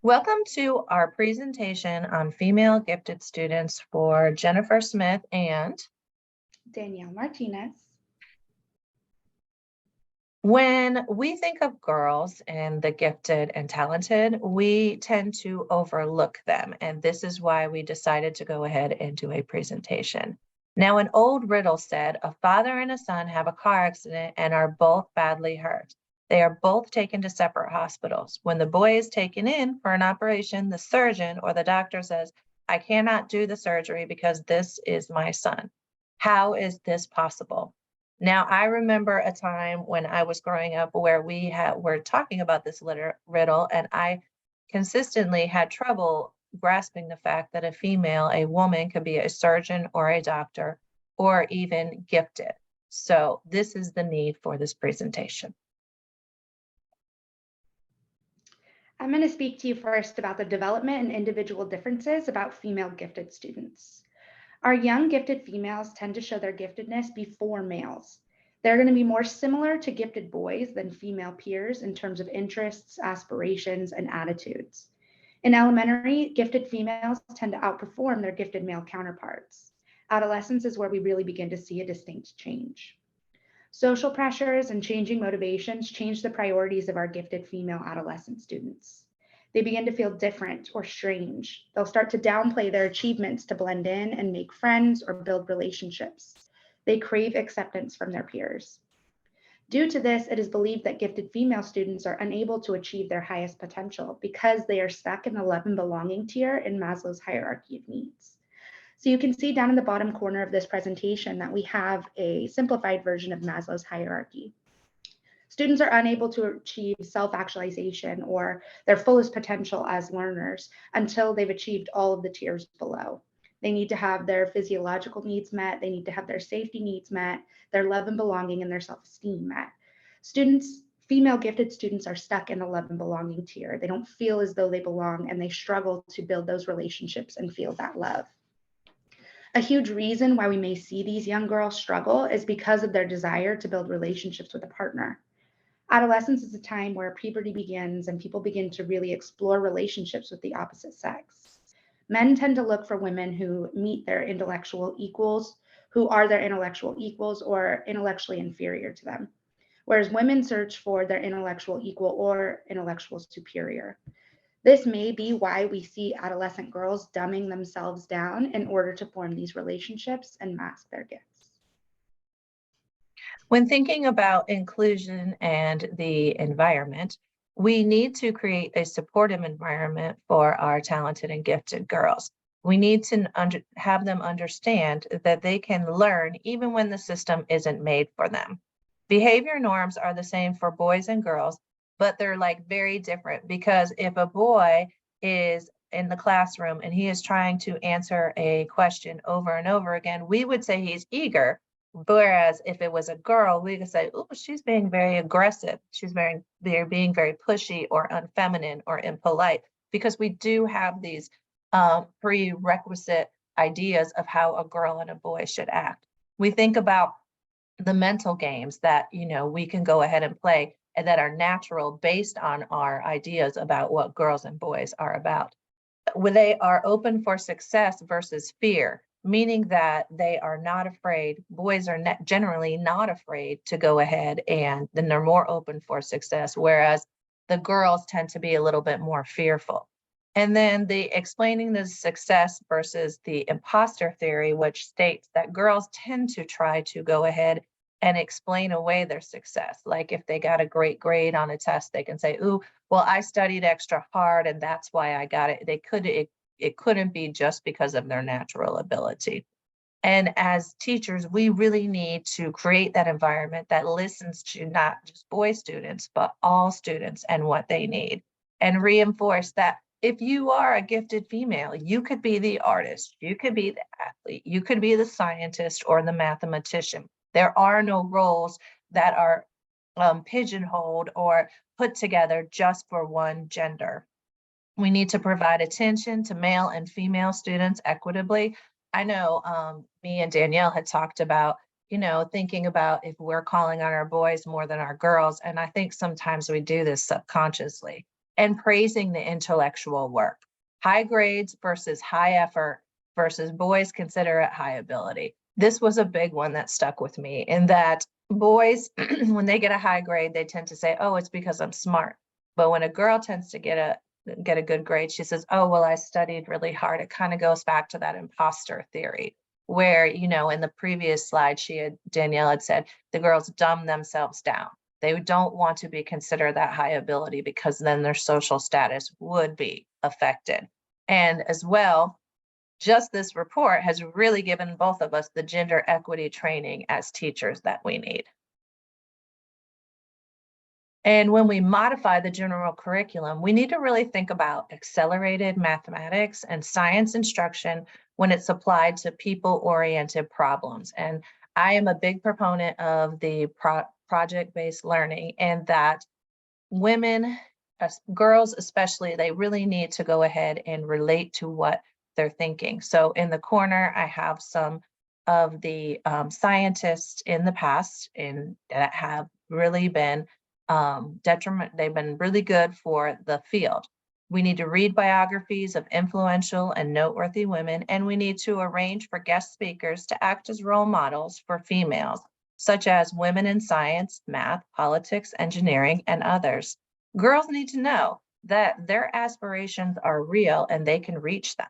Welcome to our presentation on female gifted students for Jennifer Smith and Danielle Martinez. when we think of girls and the gifted and talented, we tend to overlook them. And this is why we decided to go ahead and do a presentation. Now, an old riddle said, a father and a son have a car accident and are both badly hurt. They are both taken to separate hospitals. When the boy is taken in for an operation, the surgeon or the doctor says, I cannot do the surgery because this is my son. How is this possible? Now, I remember a time when I was growing up where were talking about this riddle, and I consistently had trouble grasping the fact that a woman, could be a surgeon or a doctor or even gifted. So this is the need for this presentation. I'm going to speak to you first about the development and individual differences about female gifted students. Our young gifted females tend to show their giftedness before males. They're going to be more similar to gifted boys than female peers in terms of interests, aspirations, and attitudes. In elementary, gifted females tend to outperform their gifted male counterparts. Adolescence is where we really begin to see a distinct change. Social pressures and changing motivations change the priorities of our gifted female adolescent students. They begin to feel different or strange. They'll start to downplay their achievements to blend in and make friends or build relationships. They crave acceptance from their peers. Due to this, it is believed that gifted female students are unable to achieve their highest potential because they are stuck in the love and belonging tier in Maslow's hierarchy of needs. So you can see down in the bottom corner of this presentation that we have a simplified version of Maslow's hierarchy. Students are unable to achieve self-actualization or their fullest potential as learners until they've achieved all of the tiers below. They need to have their physiological needs met, they need to have their safety needs met, their love and belonging and their self-esteem met. Female gifted students are stuck in the love and belonging tier. They don't feel as though they belong and they struggle to build those relationships and feel that love. A huge reason why we may see these young girls struggle is because of their desire to build relationships with a partner. Adolescence is a time where puberty begins and people begin to really explore relationships with the opposite sex. Men tend to look for women who meet their intellectual equals, who are their intellectual equals or intellectually inferior to them, whereas women search for their intellectual equal or intellectual superior. This may be why we see adolescent girls dumbing themselves down in order to form these relationships and mask their gifts. When thinking about inclusion and the environment, we need to create a supportive environment for our talented and gifted girls. We need to have them understand that they can learn even when the system isn't made for them. Behavior norms are the same for boys and girls, but they're like very different, because if a boy is in the classroom and he is trying to answer a question over and over again, we would say he's eager. Whereas if it was a girl, we could say, oh, she's being very aggressive. She's being very pushy or unfeminine or impolite, because we do have these prerequisite ideas of how a girl and a boy should act. We think about the mental games that, we can go ahead and play and that are natural based on our ideas about what girls and boys are about. When they are open for success versus fear, meaning that they are not afraid. Boys are generally not afraid to go ahead, and then they're more open for success, whereas the girls tend to be a little bit more fearful. And then the explaining the success versus the imposter theory, which states that girls tend to try to go ahead and explain away their success. Like if they got a great grade on a test, they can say, ooh, well, I studied extra hard and that's why I got it. It couldn't be just because of their natural ability. And as teachers, we really need to create that environment that listens to not just boy students, but all students and what they need, and reinforce that if you are a gifted female, you could be the artist, you could be the athlete, you could be the scientist or the mathematician. There are no roles that are pigeonholed or put together just for one gender. We need to provide attention to male and female students equitably. I know me and Danielle had talked about, thinking about if we're calling on our boys more than our girls. And I think sometimes we do this subconsciously. and praising the intellectual work. High grades versus high effort versus boys consider it high ability. This was a big one that stuck with me, in that boys, when they get a high grade, they tend to say, oh, it's because I'm smart. But when a girl tends to get a good grade, she says, oh, well, I studied really hard. It kind of goes back to that imposter theory, where, in the previous slide, Danielle had said the girls dumb themselves down. They don't want to be considered that high ability, because then their social status would be affected. And as well, just this report has really given both of us the gender equity training as teachers that we need. And when we modify the general curriculum, we need to really think about accelerated mathematics and science instruction when it's applied to people-oriented problems. And I am a big proponent of the project-based learning, and that women, girls especially, they really need to go ahead and relate to what they're thinking. So in the corner, I have some of the scientists in the past that have really been they've been really good for the field. We need to read biographies of influential and noteworthy women, and we need to arrange for guest speakers to act as role models for females, such as women in science, math, politics, engineering, and others. Girls need to know that their aspirations are real and they can reach them.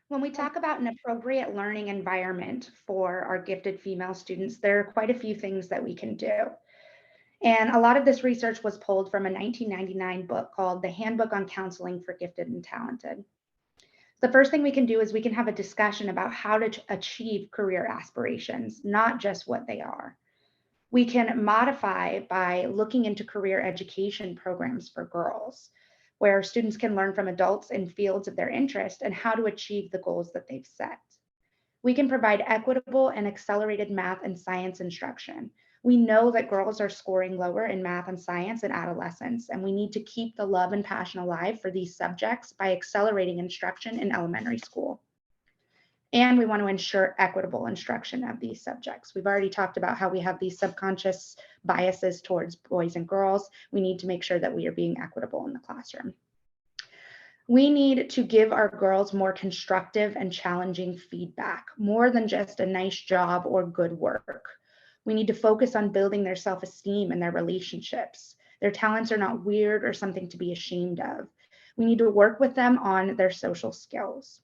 When we talk about an appropriate learning environment for our gifted female students, there are quite a few things that we can do. And a lot of this research was pulled from a 1999 book called The Handbook on Counseling for Gifted and Talented. The first thing we can do is we can have a discussion about how to achieve career aspirations, not just what they are. We can modify by looking into career education programs for girls, where students can learn from adults in fields of their interest and how to achieve the goals that they've set. We can provide equitable and accelerated math and science instruction. We know that girls are scoring lower in math and science in adolescence, and we need to keep the love and passion alive for these subjects by accelerating instruction in elementary school. And we want to ensure equitable instruction of these subjects. We've already talked about how we have these subconscious biases towards boys and girls. We need to make sure that we are being equitable in the classroom. We need to give our girls more constructive and challenging feedback, more than just a nice job or good work. We need to focus on building their self-esteem and their relationships. Their talents are not weird or something to be ashamed of. We need to work with them on their social skills.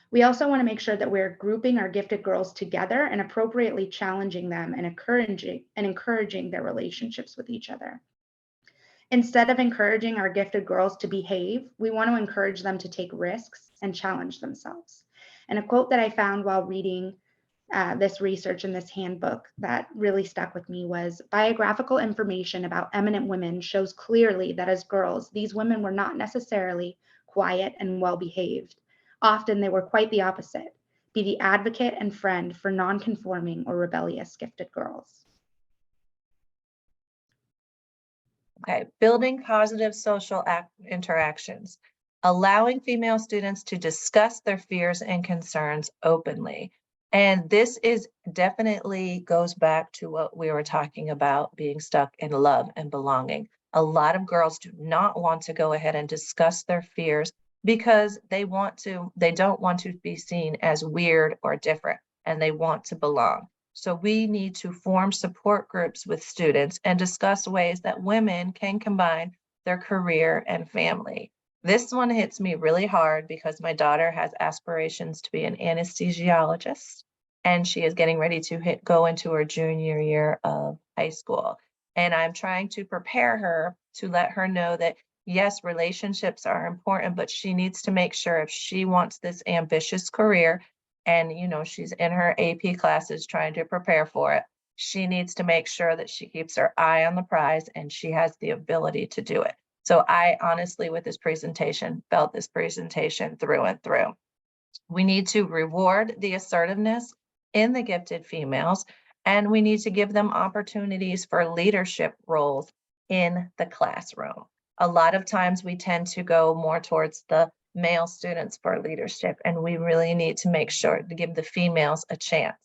We also want to make sure that we're grouping our gifted girls together and appropriately challenging them and encouraging their relationships with each other. Instead of encouraging our gifted girls to behave, we want to encourage them to take risks and challenge themselves. And a quote that I found while reading this research in this handbook that really stuck with me was, biographical information about eminent women shows clearly that as girls, these women were not necessarily quiet and well-behaved. Often they were quite the opposite, be the advocate and friend for non-conforming or rebellious gifted girls. Okay, building positive social interactions, allowing female students to discuss their fears and concerns openly. And this is definitely goes back to what we were talking about, being stuck in love and belonging. A lot of girls do not want to go ahead and discuss their fears because they don't want to be seen as weird or different, and they want to belong. So we need to form support groups with students and discuss ways that women can combine their career and family. This one hits me really hard because my daughter has aspirations to be an anesthesiologist, and she is getting ready to go into her junior year of high school. And I'm trying to prepare her to let her know that yes, relationships are important, but she needs to make sure if she wants this ambitious career, and she's in her AP classes trying to prepare for it, she needs to make sure that she keeps her eye on the prize and she has the ability to do it. So I honestly, with this presentation, felt this presentation through and through. We need to reward the assertiveness in the gifted females, and we need to give them opportunities for leadership roles in the classroom. A lot of times we tend to go more towards the male students for leadership, and we really need to make sure to give the females a chance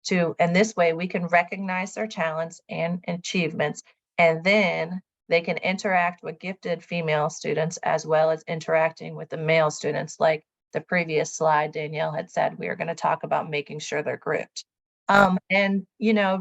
to, and this way we can recognize their talents and achievements And then they can interact with gifted female students as well as interacting with the male students. Like the previous slide, Danielle had said, we are going to talk about making sure they're grouped. And,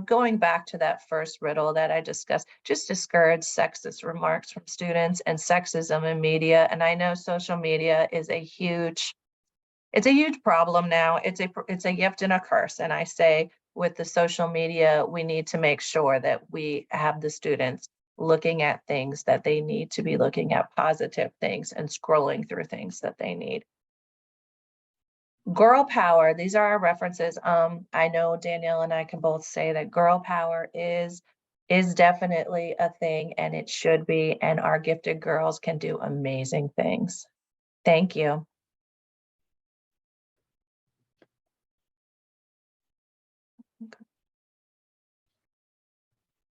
going back to that first riddle that I discussed, just discourage sexist remarks from students and sexism in media. And I know social media is it's a huge problem now. It's a gift and a curse. And I say with the social media, we need to make sure that we have the students looking at things that they need to be looking at, positive things, and scrolling through things that they need. Girl power, these are our references. I know Danielle and I can both say that girl power is definitely a thing, and it should be, and our gifted girls can do amazing things. Thank you.